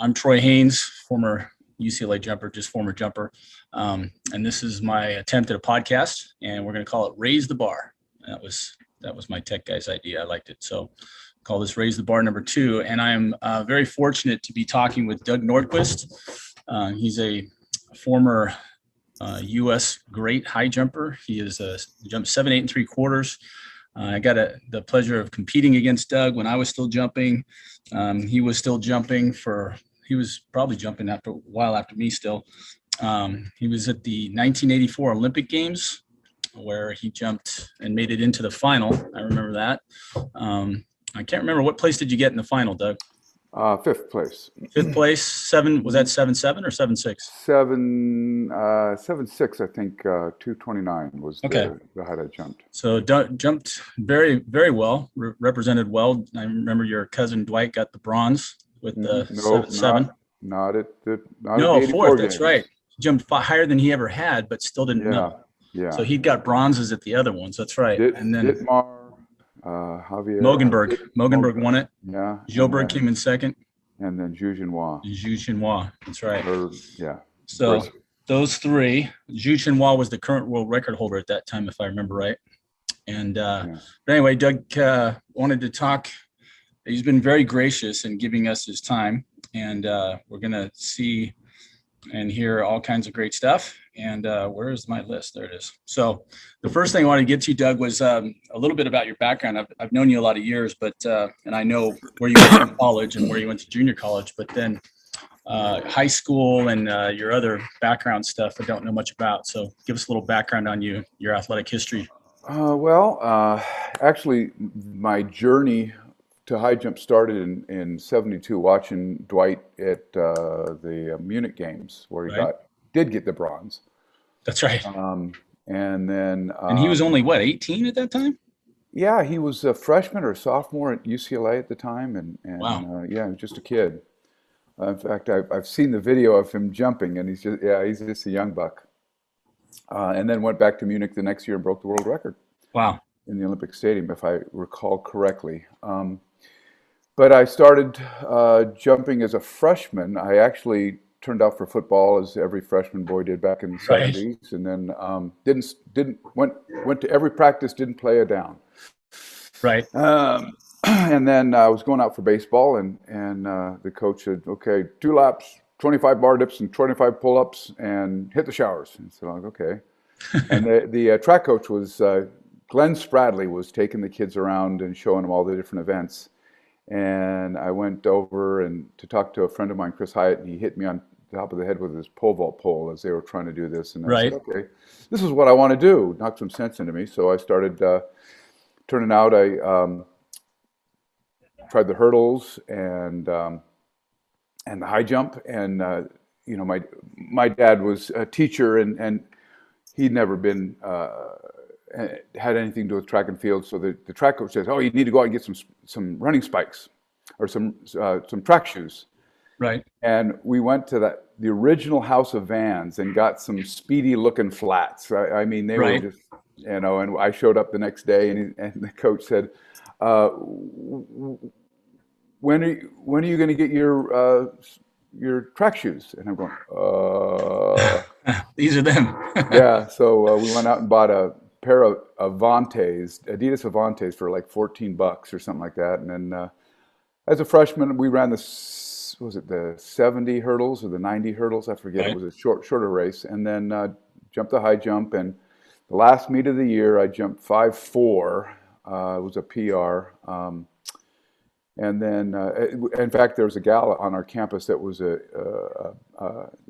I'm Troy Haynes, former UCLA jumper, just former jumper. And this is my attempt at a podcast, and we're going to call it Raise the Bar. That was my tech guy's idea. I liked it. So call this Raise the Bar number 2. And I'm very fortunate to be talking with Doug Nordquist. He's a former U.S. great high jumper. He is jumped 7, 8 3/4. I got the pleasure of competing against Doug when I was still jumping. He was still jumping he was probably jumping after a while after me still. He was at the 1984 Olympic Games where he jumped and made it into the final. I remember that. I can't remember, what place did you get in the final, Doug? 5th place. 5th place. 7, was that 7-7 or 7-6? 7-6, I think. 229 was the height I jumped. So jumped very, very well, represented well. I remember your cousin Dwight got the bronze with the 7. Not at the 4th. Games. That's right. He jumped higher than he ever had, but still didn't know. Yeah. So he got bronzes at the other ones. That's right. And then Javier Mogenberg won it. Yeah. Gilbert came in second. And then Zhu Xinhua. That's right. Yeah. So those 3. Zhu Xinhua was the current world record holder at that time, if I remember right. And but anyway, Doug wanted to talk. He's been very gracious in giving us his time, and we're going to see and hear all kinds of great stuff. And where is my list? There it is. So the first thing I wanted to get to, Doug, was a little bit about your background. I've known you a lot of years, but and I know where you went to college and where you went to junior college, but then high school and your other background stuff I don't know much about. So give us a little background on your athletic history. Actually, my journey to high jump started in 72, watching Dwight at the Munich Games, where he did get the bronze. That's right. And then and he was only 18 at that time? Yeah, he was a freshman or a sophomore at UCLA at the time, and wow. He was just a kid. In fact, I've seen the video of him jumping, and he's just a young buck. And then went back to Munich the next year and broke the world record. Wow. In the Olympic Stadium, if I recall correctly. But I started jumping as a freshman. I actually turned out for football, as every freshman boy did back in the 70s, and then went to every practice, didn't play a down. Right. And then I was going out for baseball, and the coach said, "Okay, 2 laps, 25 bar dips and 25 pull-ups, and hit the showers." And so I'm like, okay. And the track coach was Glenn Spradley, was taking the kids around and showing them all the different events. And I went over to talk to a friend of mine, Chris Hyatt, and he hit me on the top of the head with his pole vault pole as they were trying to do this. And I said, okay, this is what I want to do. Knocked some sense into me. So I started turning out. I tried the hurdles and the high jump. And, my dad was a teacher, and he'd never been had anything to do with track and field. So the track coach says, "Oh, you need to go out and get some running spikes or some track shoes." Right. And we went to the original House of Vans and got some speedy looking flats. I mean, they were just, and I showed up the next day, and the coach said, when are you going to get your track shoes? And I'm going, these are them. Yeah. So we went out and bought a pair of Adidas Avantes for like $14 or something like that. And then as a freshman, we ran the 70 hurdles or the 90 hurdles? I forget. Right. It was a shorter race. And then jumped the high jump. And the last meet of the year, I jumped 5.4. It was a PR. And then, in fact, there was a gal on our campus that was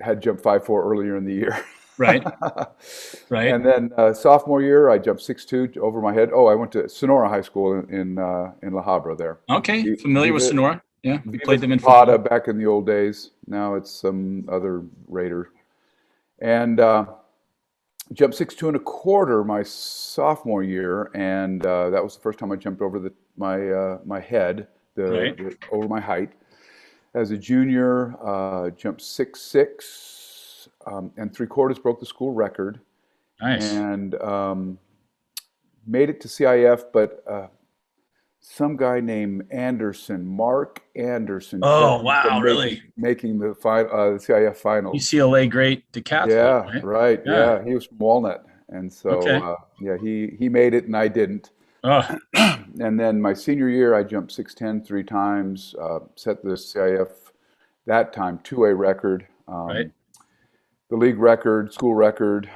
had jumped 5.4 earlier in the year. Right. Right. And then sophomore year, I jumped 6.2 over my head. Oh, I went to Sonora High School in La Habra there. Okay, familiar with Sonora? Yeah, we played them in Plata back in the old days. Now it's some other Raider. And jumped 6.2 my sophomore year, and that was the first time I jumped over my head, over my height. As a junior, jumped 6.6. And 3/4 broke the school record. Nice. And made it to CIF, but some guy named Anderson, Mark Anderson, Oh, kept me wow, from really? making the CIF finals. UCLA great decathlete, Yeah, right? right. Yeah. Yeah, he was from Walnut, and so Okay. yeah, he made it, and I didn't. Oh, And then my senior year, I jumped 6'10" three times, set the CIF that time 2A record, right. the league record, school record.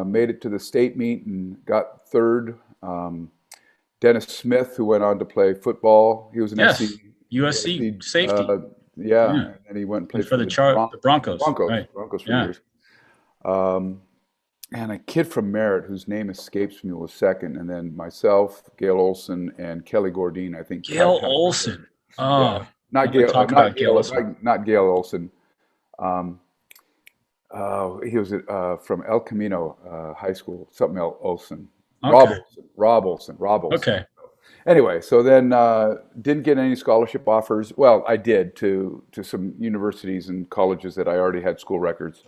Made it to the state meet and got third. Dennis Smith, who went on to play football, he was an Yes. USC SC, safety. yeah, Yeah. and then he went and And played for for the the the Broncos. Right. Broncos for Yeah. years. Um, and a kid from Merritt whose name escapes me was second, and then myself, Gail Olson, and Kelly Gordine, I think, Gail tied for third. Olson. Yeah, Oh, I want to talk Not about Gail Gail, Olson. not Gail Olson. Um, he was from El Camino High School, something else, Olson. Okay. Rob Olson. Okay. Anyway, so then didn't get any scholarship offers. Well, I did to some universities and colleges that I already had school records.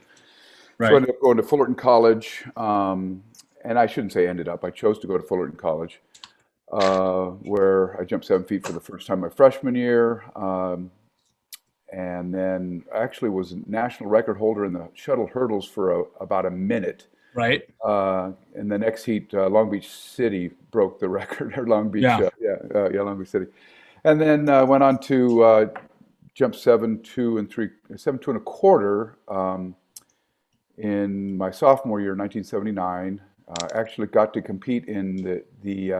So I Right. ended up going to Fullerton College, and I shouldn't say ended up. I chose to go to Fullerton College, where I jumped 7 feet for the first time my freshman year, and then I actually was a national record holder in the shuttle hurdles for about a minute. Right. In the next heat, Long Beach City broke the record, or Long Beach, Yeah. Long Beach City, and then went on to jump 7.2 and 3, 7.2 and a quarter. In my sophomore year, 1979, actually got to compete in the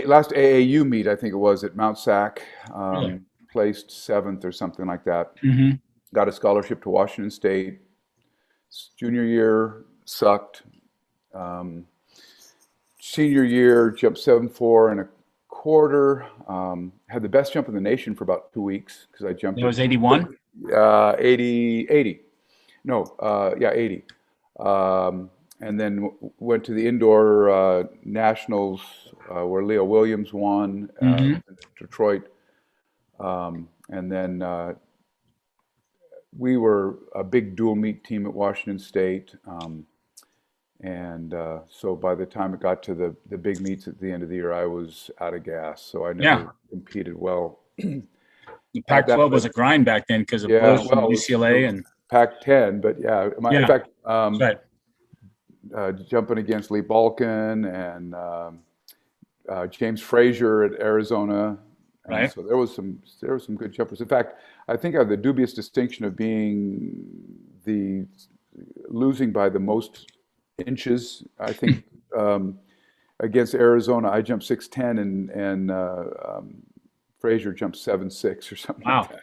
last AAU meet, I think it was at Mount Sac, Really. placed seventh or something like that. Hmm. Got a scholarship to Washington State. Junior year sucked. Um, Senior year jumped 7.4 and a quarter. Had the best jump in the nation for about 2 weeks because I jumped That at was 81. 80. No, yeah, 80. And then went to the indoor nationals where Leo Williams won Hmm. in Detroit. And then we were a big dual meet team at Washington State. And so by the time it got to the big meets at the end of the year, I was out of gas. So I Yeah. never competed well The at that. Pac-12 was a But grind back then because of yeah, Bush and well, it UCLA was and Pac-10, but yeah, in yeah. fact, Right. jumping against Lee Balkin and James Frazier at Arizona, and Right. so there was some good jumpers. In fact, I think I have the dubious distinction of being the losing by the most inches. I think against Arizona, I jumped 6'10", and Frazier jumped 7'6" or something like Wow. that.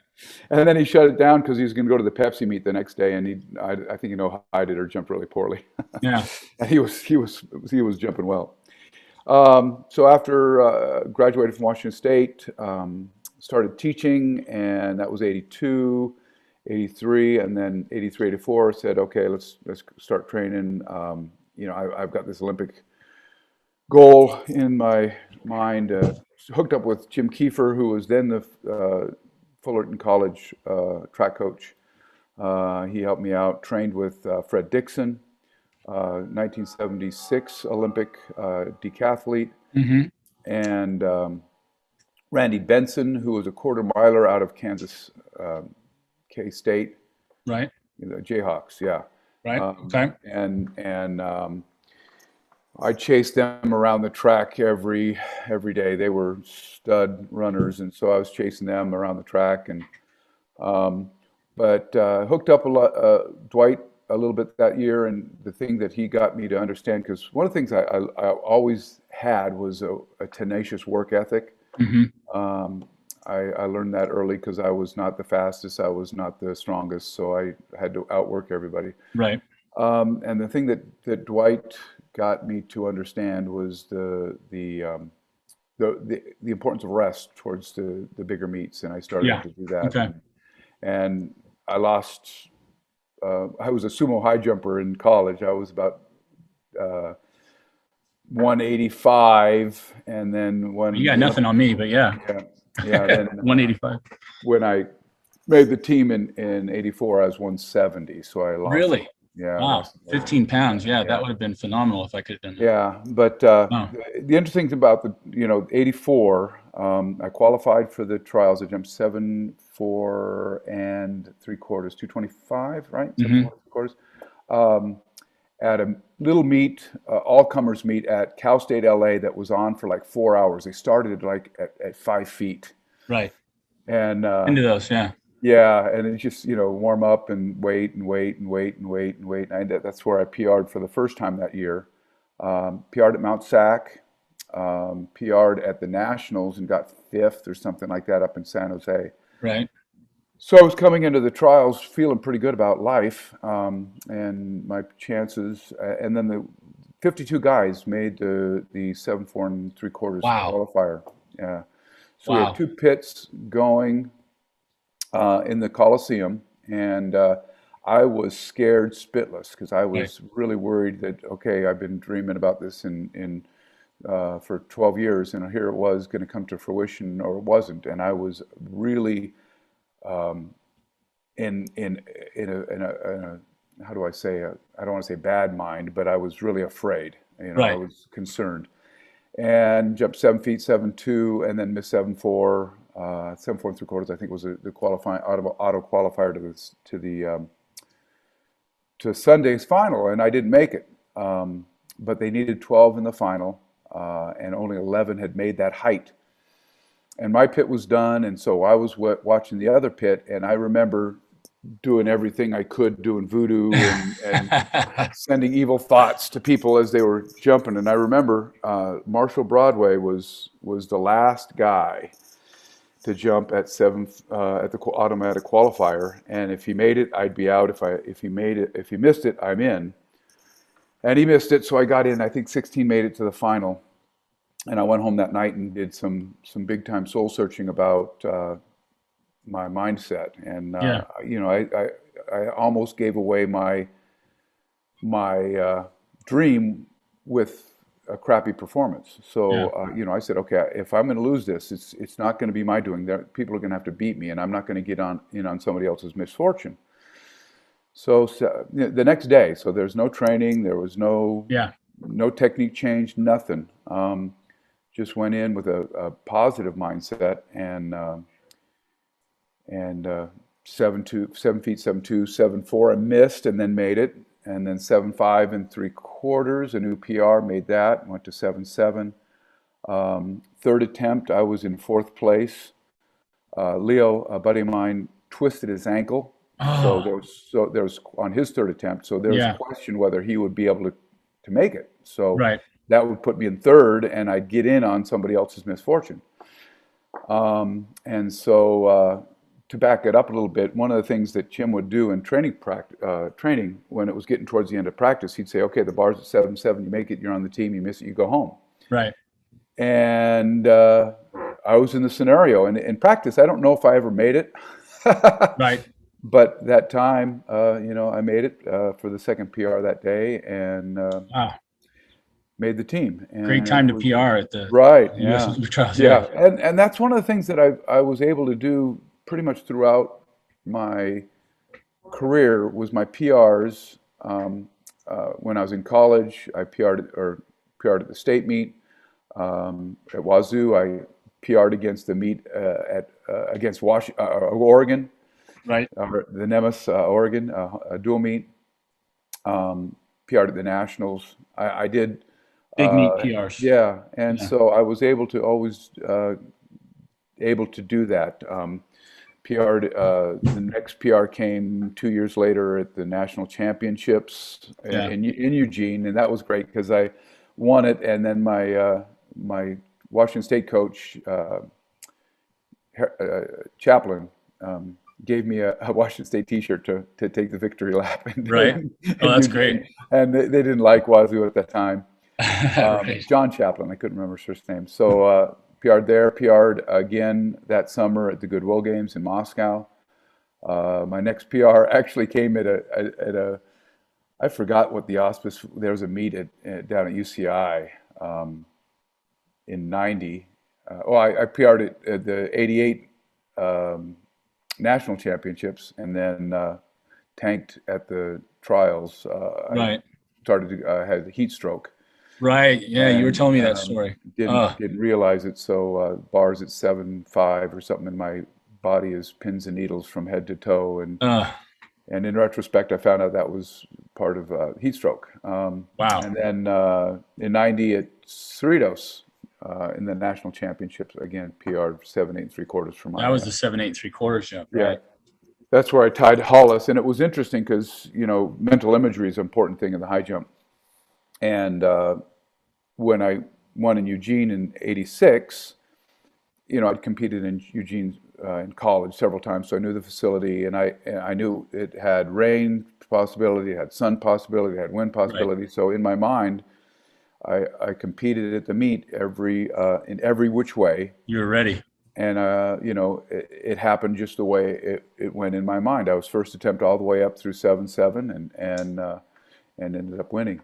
And then he shut it down because he was going to go to the Pepsi meet the next day, and I think I did or jumped really poorly. Yeah. And he was jumping well. So after graduated from Washington State, started teaching, and that was 82, 83, and then 83, 84. Said, okay, let's start training. I've got this Olympic goal in my mind. Hooked up with Jim Kiefer, who was then the Fullerton College track coach. He helped me out. Trained with Fred Dixon, 1976 Olympic decathlete, Hmm. and Randy Benson, who was a quarter miler out of Kansas K State, Right. Jayhawks, yeah. Right. Okay. And I chased them around the track every day. They were stud runners, and so I was chasing them around the track. And but hooked up a lot, Dwight a little bit that year. And the thing that he got me to understand, because one of the things I always had was a tenacious work ethic. Hmm. I learned that early because I was not the fastest, I was not the strongest, so I had to outwork everybody. Right. And the thing that Dwight got me to understand was the importance of rest towards the bigger meets, and I started Yeah. to do that. Okay. And I lost. I was a sumo high jumper in college. I was about 185, and then You when got the nothing on Olympics, me, but yeah. yeah, yeah. Then 185. when I made the team in '84, I was 170, so I lost Really? Yeah, Wow, less than 15 pounds. Yeah, that yeah. would have been phenomenal if I could have done Yeah, but that. Wow. the interesting thing about the, 84, I qualified for the trials. I jumped 7'4" and 3/4", 225, right? 7'4" 3/4. Um, at a little meet, all comers meet at Cal State LA that was on for like 4 hours. They started like at 5 feet, Right. and Into those. Yeah. yeah, and it's just, warm up and wait and wait and wait and wait and wait. And that's where I PR'd for the first time that year. PR'd at Mount Sac, PR'd at the Nationals and got fifth or something like that up in San Jose. Right. So I was coming into the trials feeling pretty good about life, and my chances. And then the 52 guys made the 7'4" and 3/4" Wow. qualifier. Yeah. So we had Wow. two pits going in the Coliseum, and I was scared spitless because I Right. was really worried that, okay, I've been dreaming about this for 12 years, and here it was going to come to fruition, or it wasn't, and I was really in in in a how do I say, I don't want to say bad mind, but I was really afraid. I Right. was concerned, and jumped 7 feet 7'2", and then missed 7'4", 7'4" 3/4", I think was the qualifying auto qualifier to Sunday's final, and I didn't make it. But they needed 12 in the final, and only 11 had made that height. And my pit was done, and so I was watching the other pit, and I remember doing everything I could, doing voodoo and sending evil thoughts to people as they were jumping. And I remember Marshall Broadway was the last guy to jump at at the automatic qualifier, and if he made it, I'd be out. If he missed it, I'm in. And he missed it, so I got in. I think 16 made it to the final, and I went home that night and did some big time soul searching about my mindset. And Yeah. I almost gave away my dream with a crappy performance. Yeah. So I said, okay, if I'm going to lose this, it's not going to be my doing. People are going to have to beat me, and I'm not going to get on somebody else's misfortune. So the next day, so there's no training, there was Yeah. no technique change, nothing. Just went in with a positive mindset, and 7 feet 7'2", 7'4", I missed and then made it, and then 7'5 and 3/4", a new PR, made that, went to 7'7". Third attempt, I was in fourth place. Leo, a buddy of mine, twisted his ankle, Oh, so there was on his third attempt. So there was yeah. question whether he would be able to make it. So Right. that would put me in third, and I'd get in on somebody else's misfortune. And so to back it up a little bit, one of the things that Jim would do in training when it was getting towards the end of practice, he'd say, "Okay, the bar's at 7'7". You make it, you're on the team. You miss it, you go home." Right. And I was in the scenario, and in practice, I don't know if I ever made it, Right. but that time, I made it for the second PR that day, and Wow. made the team, Great and it time to was PR at the right, U.S. yeah, Olympic trials. Yeah. yeah, and that's one of the things that I was able to do pretty much throughout my career was my PRs. When I was in college, I PR'd at the state meet. At Wazoo, I PR'd against the meet against Oregon, Right. the Nemes, Oregon, a dual meet. PR'd at the Nationals. I did, Big meat PRs. yeah, and Yeah. so I was able to always able to do that. PR'd, the next PR came 2 years later at the national championships Yeah. in Eugene, and that was great because I won it. And then my Washington State coach, Chaplin, gave me a Washington State T-shirt to take the victory lap Right. Oh, in that's great. Eugene, and they didn't like Wazoo at that time. Right. John Chaplin, I couldn't remember his first name. So PR'd there, PR'd again that summer at the Goodwill Games in Moscow. My next PR actually came I forgot what the auspice. There was a meet down at UCI in '90. I PR'd at the '88 national championships, and then tanked at the trials. I Right. started to had a heat stroke, Right. Yeah. You were and telling me that story. didn't realize it. So bars at 7.5 or something, and my body is pins and needles from head to toe. Uh, And in retrospect, I found out that was part of heat stroke. wow. And then in '90 at Cerritos in the national championships, again PR 7.8 3/4 for That my was the 7.8 3/4 jump, yeah. right? That's where I tied Hollis, and it was interesting because mental imagery is an important thing in the high jump. And when I won in Eugene in '86, I'd competed in Eugene in college several times, so I knew the facility, and I knew it had rain possibility, it had sun possibility, it had wind Right. possibility. So in my mind, I competed at the meet in every which way, You were ready. and it happened just the way it went in my mind. I was first attempt all the way up through 7.7, and ended up winning.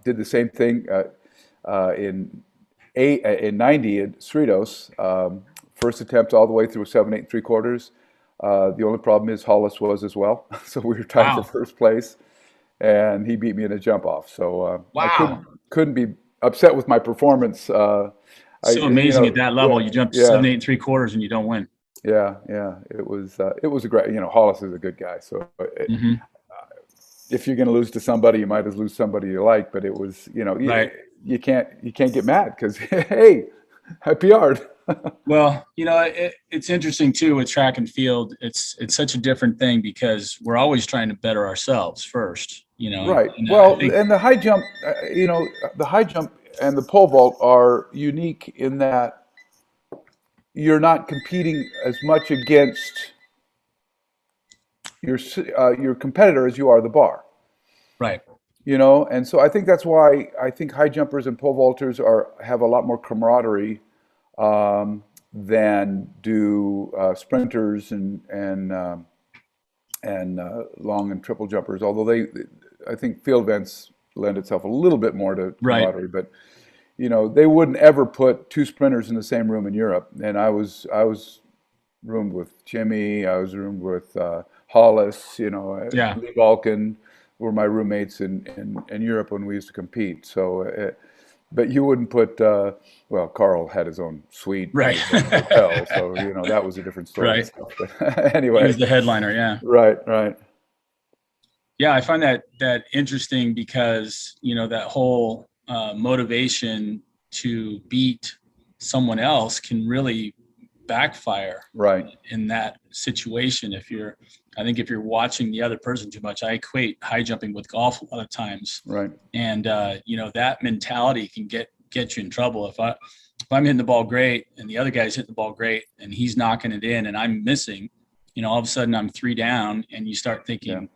Did the same thing in in '90 at Cerritos. First attempt all the way through 7.8 3/4. The only problem is Hollis was as well, so we were tied for Wow. first place, and he beat me in a jump off. So I Wow. couldn't be upset with my performance. So amazing at that level. You jump Yeah, 7.8 3/4 and you don't win. yeah. It was a great. Hollis is a good guy, so Hmm. if you're going to lose to somebody, you might as lose somebody you like. But it was, Right. you can't get mad because hey, I PR'd. Well, it's interesting too with track and field. It's such a different thing because we're always trying to better ourselves first, Right. and I Well, think, and the high jump, the high jump and the pole vault are unique in that you're not competing as much against your competitor as you are the bar. right, And so I think that's why I think high jumpers and pole vaulters have a lot more camaraderie than do sprinters and long and triple jumpers. Although I think field events lend itself a little bit more to right. camaraderie, but they wouldn't ever put two sprinters in the same room in Europe. And I was roomed with Jimmy, I was roomed with Hollis, Yeah. Lee Balkan were my roommates in Europe when we used to compete. So, but you wouldn't put, well, Carl had his own suite and Right. his own hotel, so that was a different story and Right. stuff. But He was anyway, the headliner. Yeah. right. Yeah. I find that interesting because, that whole motivation to beat someone else can really backfire Right. in that situation. I think if you're watching the other person too much, I equate high jumping with golf a lot of times. Right. And, that mentality can get you in trouble. If I'm hitting the ball great and the other guy's hitting the ball great and he's knocking it in and I'm missing, all of a sudden I'm 3 down and you start Yeah. thinking,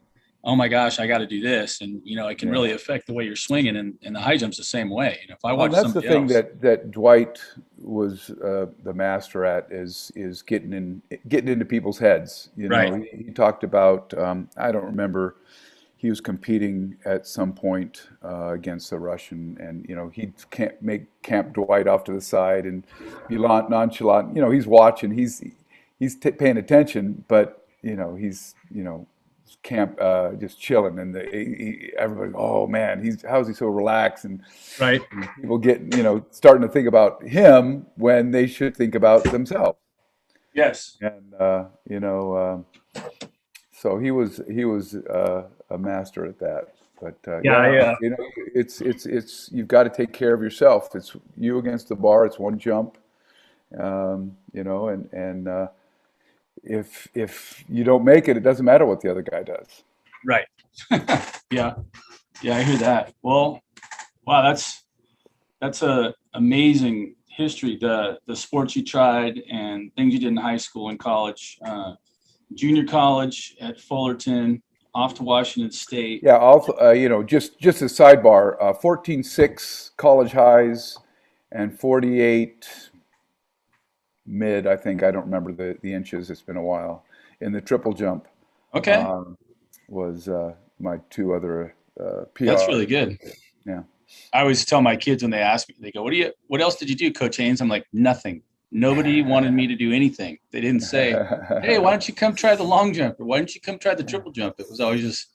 oh my gosh, I got to do this. And, it can Yeah. really affect the way you're swinging. And the high jump's the same way. If I Well, watch that's the somebody thing else. that Dwight was the master at is getting into people's heads. Right. He talked about I don't remember. He was competing at some point against a Russian, and he'd make Camp Dwight off to the side and be nonchalant. He's watching, he's paying attention, but he's camp just chilling, and everybody, oh man, how's he so relaxed? And Right. people get starting to think about him when they should think about themselves. Yes. And so he was a master at that. But Yeah. it's you've got to take care of yourself. It's you against the bar. It's one jump, and if you don't make it, it doesn't matter what the other guy does. Right. Yeah. Yeah. I hear that. Well, wow. That's a amazing history. The sports you tried and things you did in high school and college, junior college at Fullerton, off to Washington State. Yeah. Also, just a sidebar: 14.6 college highs and 48 mid. I think I don't remember the inches. It's been a while. In the triple jump, Okay. was my two other That's PR. really good. Yeah. I always tell my kids when they ask me, they go, what else did you do, Coach Haynes? I'm like, nothing. Nobody wanted me to do anything. They didn't say, hey, why don't you come try the long jump? Or why don't you come try the triple jump? It was always just,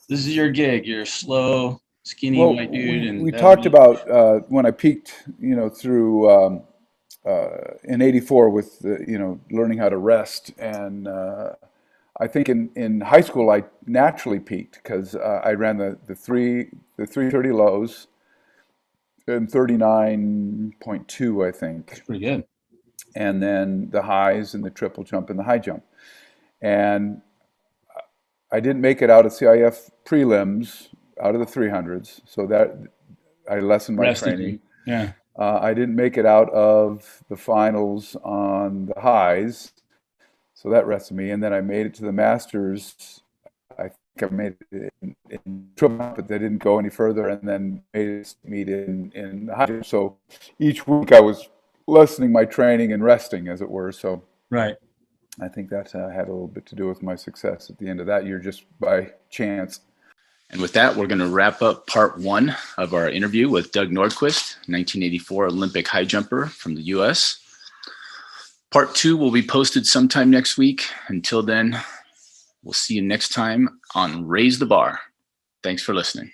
this is your gig. You're a slow, skinny Well, white dude, and we that'll talked be about when I peaked, through in '84 with learning how to rest, and I think in high school I naturally peaked because I ran the 330 lows and 39.2, I that's think, pretty good. and then the highs and the triple jump and the high jump. And I didn't make it out of CIF prelims out of the 300s, so that I lessened my Rested you. training. Yeah. I didn't make it out of the finals on the highs, so that rested me. And then I made it to the Masters. I think I made it in triple, but they didn't go any further. And then made it meet in the high jump. So each week I was lessening my training and resting, as it were. So Right. I think that had a little bit to do with my success at the end of that year, just by chance. And with that, we're going to wrap up part one of our interview with Doug Nordquist, 1984 Olympic high jumper from the U.S. Part two will be posted sometime next week. Until then, we'll see you next time on Raise the Bar. Thanks for listening.